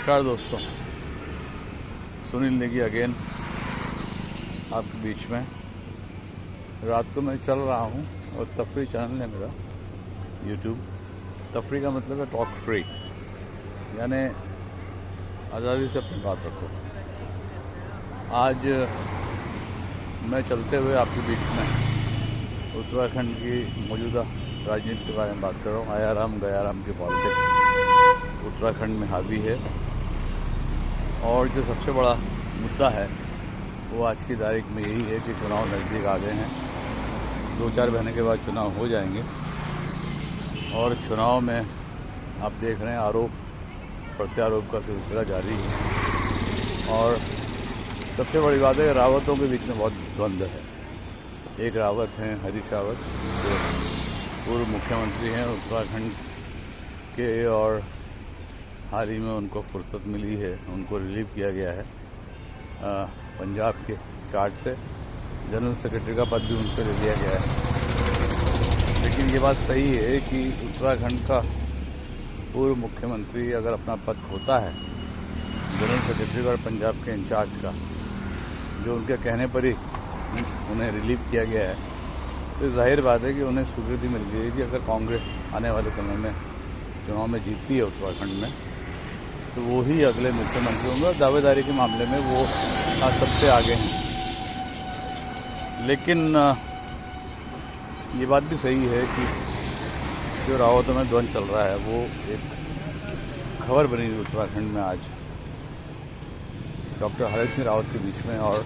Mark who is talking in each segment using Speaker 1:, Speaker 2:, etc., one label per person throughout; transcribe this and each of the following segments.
Speaker 1: नमस्कार दोस्तों, सुनील नेगी अगेन आपके बीच में। रात को मैं चल रहा हूँ और तफरी चैनल है मेरा यूट्यूब। तफरी का मतलब है टॉक फ्री, यानी आज़ादी से अपनी बात रखो। आज मैं चलते हुए आपके बीच में उत्तराखंड की मौजूदा राजनीति के बारे में बात कर रहा हूँ। आयाराम गयाराम की पॉलिटिक्स उत्तराखंड में हावी है और जो सबसे बड़ा मुद्दा है वो आज की तारीख में यही है कि चुनाव नज़दीक आ गए हैं। 2-4 महीने के बाद चुनाव हो जाएंगे और चुनाव में आप देख रहे हैं आरोप प्रत्यारोप का सिलसिला जारी है। और सबसे बड़ी बात है, रावतों के बीच में बहुत द्वंद्व है। एक रावत हैं हरीश रावत, जो पूर्व मुख्यमंत्री हैं उत्तराखंड के, और हाल ही में उनको फुर्सत मिली है, उनको रिलीव किया गया है पंजाब के चार्ज से। जनरल सेक्रेटरी का पद भी उनको दे दिया गया है। लेकिन ये बात सही है कि उत्तराखंड का पूर्व मुख्यमंत्री अगर अपना पद खोता है जनरल सेक्रेटरी और पंजाब के इंचार्ज का, जो उनके कहने पर ही उन्हें रिलीव किया गया है, तो जाहिर बात है कि उन्हें स्वीकृति मिल गई है कि अगर कांग्रेस आने वाले समय में चुनाव में जीतती है उत्तराखंड में, तो वो ही अगले मुख्यमंत्री होंगे। और दावेदारी के मामले में वो आज सबसे आगे हैं। लेकिन ये बात भी सही है कि जो रावतों में द्वंद्व चल रहा है वो एक खबर बनी हुई उत्तराखंड में आज डॉक्टर हरक सिंह रावत के बीच में और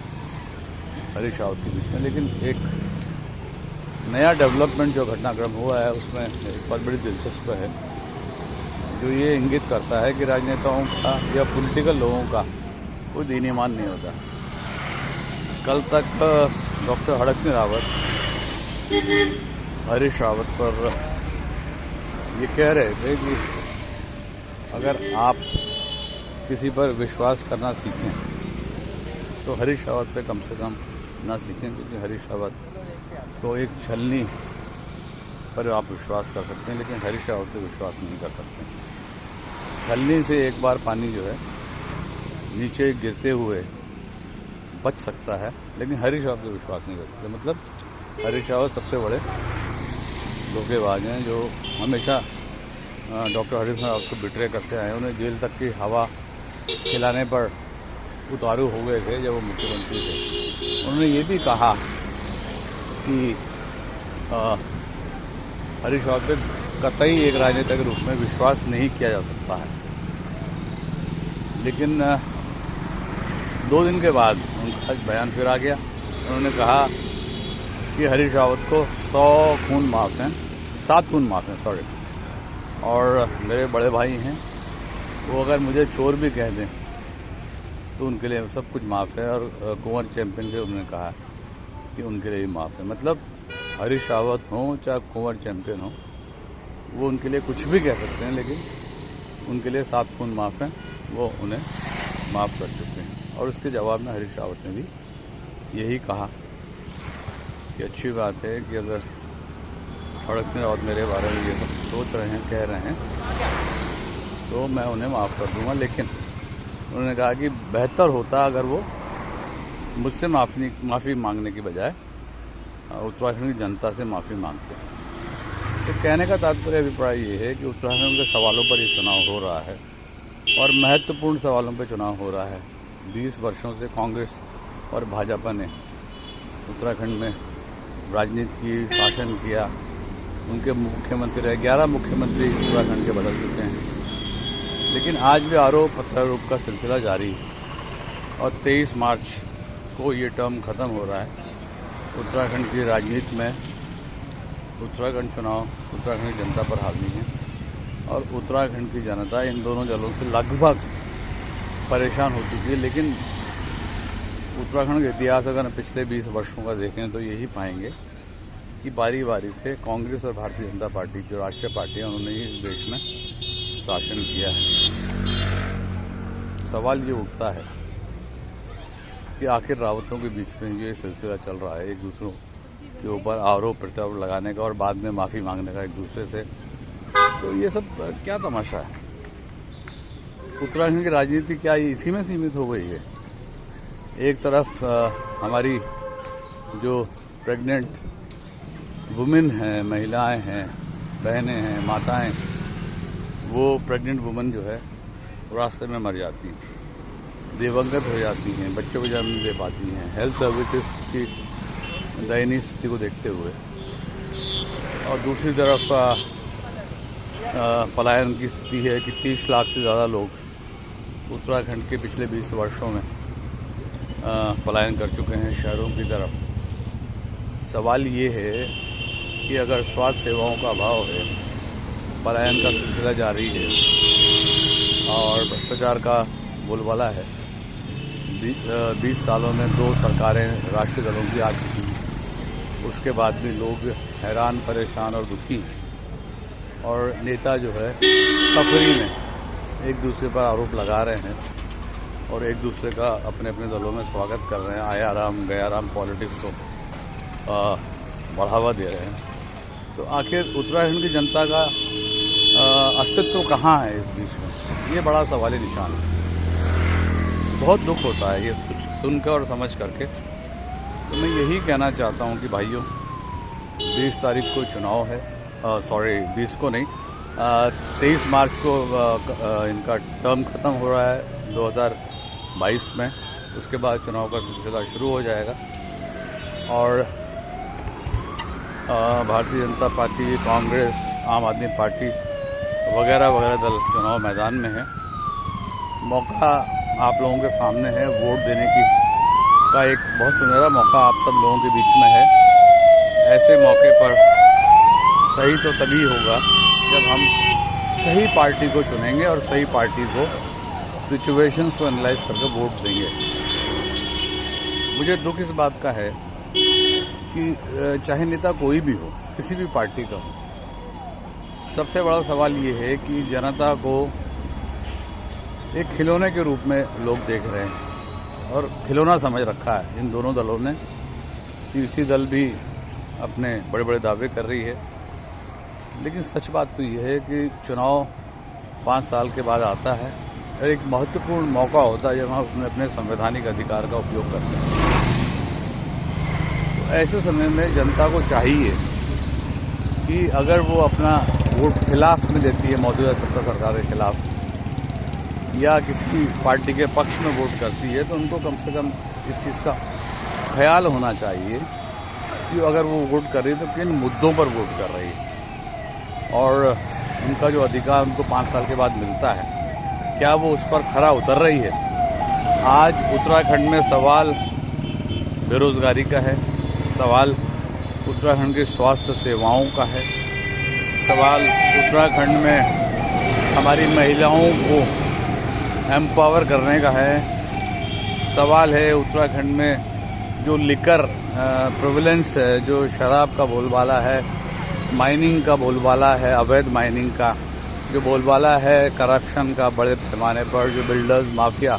Speaker 1: हरीश रावत के बीच में। लेकिन एक नया डेवलपमेंट जो घटनाक्रम हुआ है उसमें एक बात बड़ी दिलचस्प है, जो ये इंगित करता है कि राजनेताओं का या पॉलिटिकल लोगों का कोई दीन ईमान नहीं होता। कल तक डॉक्टर हरक सिंह रावत हरीश रावत पर ये कह रहे थे कि अगर आप किसी पर विश्वास करना सीखें तो हरीश रावत पे कम से कम ना सीखें, क्योंकि हरीश रावत तो एक छलनी पर आप विश्वास कर सकते हैं, लेकिन हरीश रावत पे विश्वास नहीं कर सकते। छलनी से एक बार पानी जो है नीचे गिरते हुए बच सकता है, लेकिन हरीश रावत पे विश्वास नहीं कर सकते। मतलब हरीश रावत सबसे बड़े धोखेबाज हैं, जो हमेशा डॉक्टर हरीश रावत को बिट्रे करते आए। उन्हें जेल तक की हवा खिलाने पर उतारू हो गए थे जब वो मुख्यमंत्री थे। उन्होंने ये भी कहा कि हरीश रावत पे कतई एक राजनेता के रूप में विश्वास नहीं किया जा सकता है। लेकिन 2 दिन के बाद उनका बयान फिर आ गया। उन्होंने कहा कि हरीश रावत को 7 खून माफ़ हैं, सॉरी, और मेरे बड़े भाई हैं, वो अगर मुझे चोर भी कह दें तो उनके लिए सब कुछ माफ़ है। और कुंवर चैंपियन के उन्होंने कहा कि उनके लिए भी माफ़ है। मतलब हरीश रावत हो चाहे कुंवर चैंपियन हो, वो उनके लिए कुछ भी कह सकते हैं, लेकिन उनके लिए 7 खून माफ़ हैं, वो उन्हें माफ़ कर चुके हैं। और उसके जवाब में हरीश रावत ने भी यही कहा कि अच्छी बात है कि अगर हरक सिंह रावत मेरे बारे में ये सब सोच रहे हैं, कह रहे हैं, तो मैं उन्हें माफ़ कर दूंगा। लेकिन उन्होंने कहा कि बेहतर होता अगर वो मुझसे माफ़ी मांगने की बजाय उत्तराखंड की जनता से माफ़ी मांगते। तो कहने का तात्पर्य अभिप्राय ये है कि उत्तराखंड के सवालों पर ये चुनाव हो रहा है और महत्वपूर्ण सवालों पर चुनाव हो रहा है। 20 वर्षों से कांग्रेस और भाजपा ने उत्तराखंड में राजनीति की, शासन किया, उनके मुख्यमंत्री रहे। 11 मुख्यमंत्री उत्तराखंड के बदल चुके हैं, लेकिन आज भी आरोप प्रत्यारोप का सिलसिला जारी है। और 23 मार्च को ये टर्म ख़त्म हो रहा है उत्तराखंड की राजनीति में। उत्तराखंड चुनाव उत्तराखंड की जनता पर हावी है और उत्तराखंड की जनता इन दोनों दलों से लगभग परेशान हो चुकी है। लेकिन उत्तराखंड का इतिहास अगर पिछले 20 वर्षों का देखें तो यही पाएंगे कि बारी बारी से कांग्रेस और भारतीय जनता पार्टी, जो राष्ट्रीय पार्टी है, उन्होंने ही देश में शासन किया है। सवाल ये उठता है कि आखिर रावतों के बीच में ये सिलसिला चल रहा है, एक दूसरों के ऊपर आरोप प्रत्यारोप लगाने का और बाद में माफ़ी मांगने का एक दूसरे से, तो ये सब क्या तमाशा है। उत्तराखंड की राजनीति क्या इसी में सीमित हो गई है? एक तरफ हमारी जो प्रेग्नेंट वुमेन हैं, महिलाएं हैं, बहनें हैं, माताएं, वो प्रेग्नेंट वुमेन जो है रास्ते में मर जाती हैं, दिवंगत हो जाती हैं, बच्चों को जन्म दे पाती हैं। हेल्थ सर्विसेज की दयनीय स्थिति को देखते हुए और दूसरी तरफ पलायन की स्थिति है कि 30 लाख से ज़्यादा लोग उत्तराखंड के पिछले 20 वर्षों में पलायन कर चुके हैं शहरों की तरफ। सवाल ये है कि अगर स्वास्थ्य सेवाओं का अभाव है, पलायन का सिलसिला जारी है और भ्रष्टाचार का बोलबाला है, 20 सालों में 2 सरकारें राष्ट्रीय दलों की आ चुकी हैं, उसके बाद भी लोग हैरान, परेशान और दुखी, और नेता जो है तफरी में एक दूसरे पर आरोप लगा रहे हैं और एक दूसरे का अपने अपने दलों में स्वागत कर रहे हैं, आया राम गया राम पॉलिटिक्स को बढ़ावा दे रहे हैं। तो आखिर उत्तराखंड की जनता का अस्तित्व कहाँ है इस बीच में? ये बड़ा सवाली निशान है। बहुत दुख होता है ये सुनकर और समझ करके। तो मैं यही कहना चाहता हूँ कि भाइयों, 20 तारीख को चुनाव है, 20 को नहीं, 23 मार्च को इनका टर्म ख़त्म हो रहा है 2022 में। उसके बाद चुनाव का सिलसिला शुरू हो जाएगा और भारतीय जनता पार्टी, कांग्रेस, आम आदमी पार्टी वगैरह वगैरह दल चुनाव मैदान में है। मौका आप लोगों के सामने है, वोट देने का एक बहुत सुनहरा मौका आप सब लोगों के बीच में है। ऐसे मौके पर सही तो तभी होगा जब हम सही पार्टी को चुनेंगे और सही पार्टी को सिचुएशंस को एनालाइज करके वोट देंगे। मुझे दुख इस बात का है कि चाहे नेता कोई भी हो, किसी भी पार्टी का हो, सबसे बड़ा सवाल ये है कि जनता को एक खिलौने के रूप में लोग देख रहे हैं और खिलौना समझ रखा है इन दोनों दलों ने। तीसरी दल भी अपने बड़े बड़े दावे कर रही है, लेकिन सच बात तो यह है कि चुनाव 5 साल के बाद आता है और एक महत्वपूर्ण मौका होता है जब हम अपने संवैधानिक अधिकार का उपयोग करते हैं। तो ऐसे समय में जनता को चाहिए कि अगर वो अपना वोट खिलाफ में देती है, मौजूदा सत्ता सरकार के खिलाफ, या किसी पार्टी के पक्ष में वोट करती है, तो उनको कम से कम इस चीज़ का ख्याल होना चाहिए कि अगर वो वोट कर रही है तो किन मुद्दों पर वोट कर रही है और उनका जो अधिकार उनको 5 साल के बाद मिलता है, क्या वो उस पर खरा उतर रही है। आज उत्तराखंड में सवाल बेरोजगारी का है, सवाल उत्तराखंड की स्वास्थ्य सेवाओं का है, सवाल उत्तराखंड में हमारी महिलाओं को एम्पावर करने का है, सवाल है उत्तराखंड में जो लिकर प्रिविलेंस है, जो शराब का बोलबाला है, माइनिंग का बोलबाला है, अवैध माइनिंग का जो बोलबाला है, करप्शन का बड़े पैमाने पर, जो बिल्डर्स माफिया,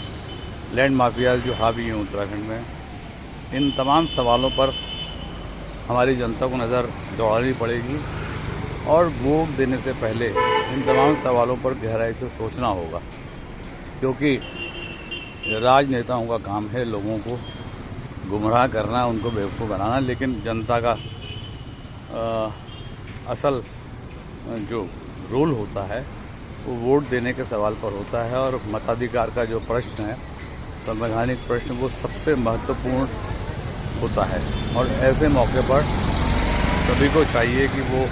Speaker 1: लैंड माफिया जो हावी हैं उत्तराखंड में, इन तमाम सवालों पर हमारी जनता को नज़र दौड़ानी पड़ेगी और वोट देने से पहले इन तमाम सवालों पर गहराई से सोचना होगा, क्योंकि राजनेताओं का काम है लोगों को गुमराह करना, उनको बेवकूफ़ बनाना, लेकिन जनता का असल जो रोल होता है वो वोट देने के सवाल पर होता है। और मताधिकार का जो प्रश्न है, संवैधानिक प्रश्न, वो सबसे महत्वपूर्ण होता है और ऐसे मौके पर सभी को चाहिए कि वो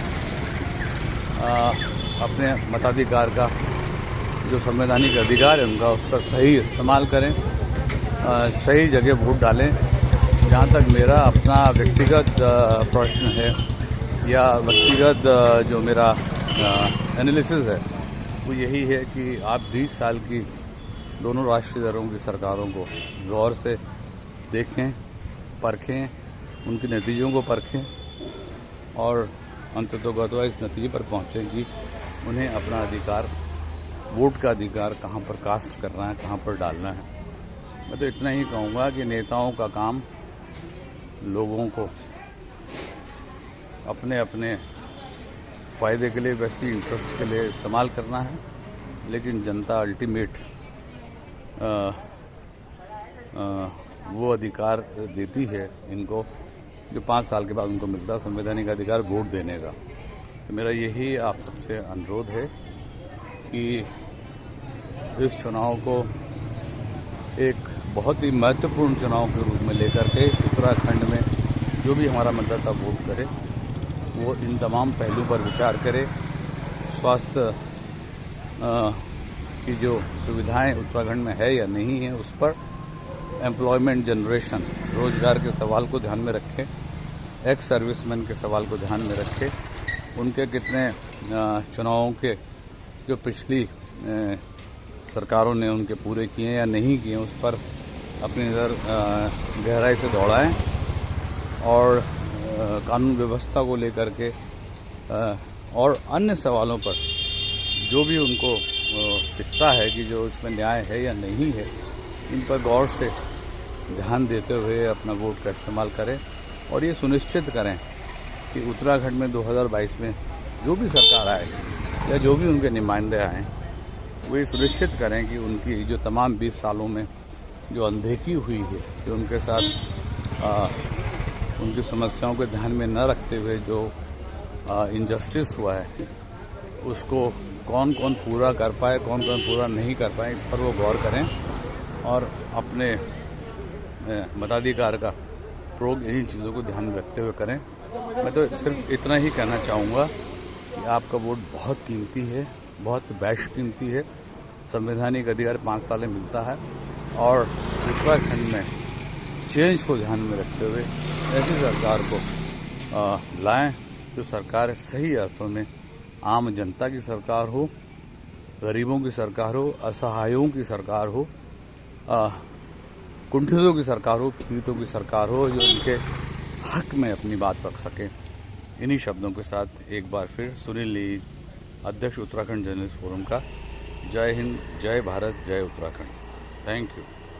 Speaker 1: अपने मताधिकार का जो संवैधानिक अधिकार है उनका, उसका सही इस्तेमाल करें, सही जगह वोट डालें। जहाँ तक मेरा अपना व्यक्तिगत प्रश्न है या व्यक्तिगत जो मेरा एनालिसिस है, वो यही है कि आप 20 साल की दोनों राष्ट्रीय दलों की सरकारों को गौर से देखें, परखें, उनके नतीजों को परखें और अंततोगत्वा इस नतीजे पर पहुँचें कि उन्हें अपना अधिकार, वोट का अधिकार कहाँ पर कास्ट करना है, कहाँ पर डालना है। मैं तो इतना ही कहूँगा कि नेताओं का काम लोगों को अपने अपने फ़ायदे के लिए, वेस्टेड इंटरेस्ट के लिए इस्तेमाल करना है, लेकिन जनता अल्टीमेट वो अधिकार देती है इनको जो 5 साल के बाद उनको मिलता है, संवैधानिक अधिकार वोट देने का। तो मेरा यही आप सबसे अनुरोध है कि इस चुनाव को एक बहुत ही महत्वपूर्ण चुनाव के रूप में लेकर के उत्तराखंड में जो भी हमारा मतदाता वोट करे वो इन तमाम पहलू पर विचार करे। स्वास्थ्य की जो सुविधाएं उत्तराखंड में है या नहीं है उस पर, एम्प्लॉयमेंट जनरेशन, रोजगार के सवाल को ध्यान में रखें, एक्स सर्विसमैन के सवाल को ध्यान में रखें, उनके कितने चुनावों के जो पिछली सरकारों ने उनके पूरे किए या नहीं किए उस पर अपनी नज़र गहराई से दौड़ाएं और कानून व्यवस्था को लेकर के और अन्य सवालों पर जो भी उनको दिखता है कि जो इसमें न्याय है या नहीं है, इन पर गौर से ध्यान देते हुए अपना वोट का इस्तेमाल करें और ये सुनिश्चित करें कि उत्तराखंड में 2022 में जो भी सरकार आए या जो भी उनके नुमाइंदे आए वो ये सुनिश्चित करें कि उनकी जो तमाम 20 सालों में जो अनदेखी हुई है, जो उनके साथ उनकी समस्याओं को ध्यान में न रखते हुए जो इनजस्टिस हुआ है उसको कौन कौन पूरा कर पाए, कौन कौन पूरा नहीं कर पाए, इस पर वो गौर करें और अपने मताधिकार का प्रयोग इन्हीं चीज़ों को ध्यान में रखते हुए करें। मैं तो सिर्फ इतना ही कहना चाहूँगा कि आपका वोट बहुत कीमती है, बहुत बेशकीमती है। संवैधानिक अधिकार 5 साल में मिलता है और उत्तराखंड में चेंज को ध्यान में रखते हुए ऐसी सरकार को लाएं जो सरकार सही अर्थों में आम जनता की सरकार हो, गरीबों की सरकार हो, असहायों की सरकार हो, कुंठितों की सरकार हो, पीड़ितों की सरकार हो, जो उनके हक में अपनी बात रख सके। इन्हीं शब्दों के साथ एक बार फिर सुनील ली, अध्यक्ष उत्तराखंड जर्नलिस्ट फोरम का, जय हिंद, जय भारत, जय उत्तराखंड। Thank you.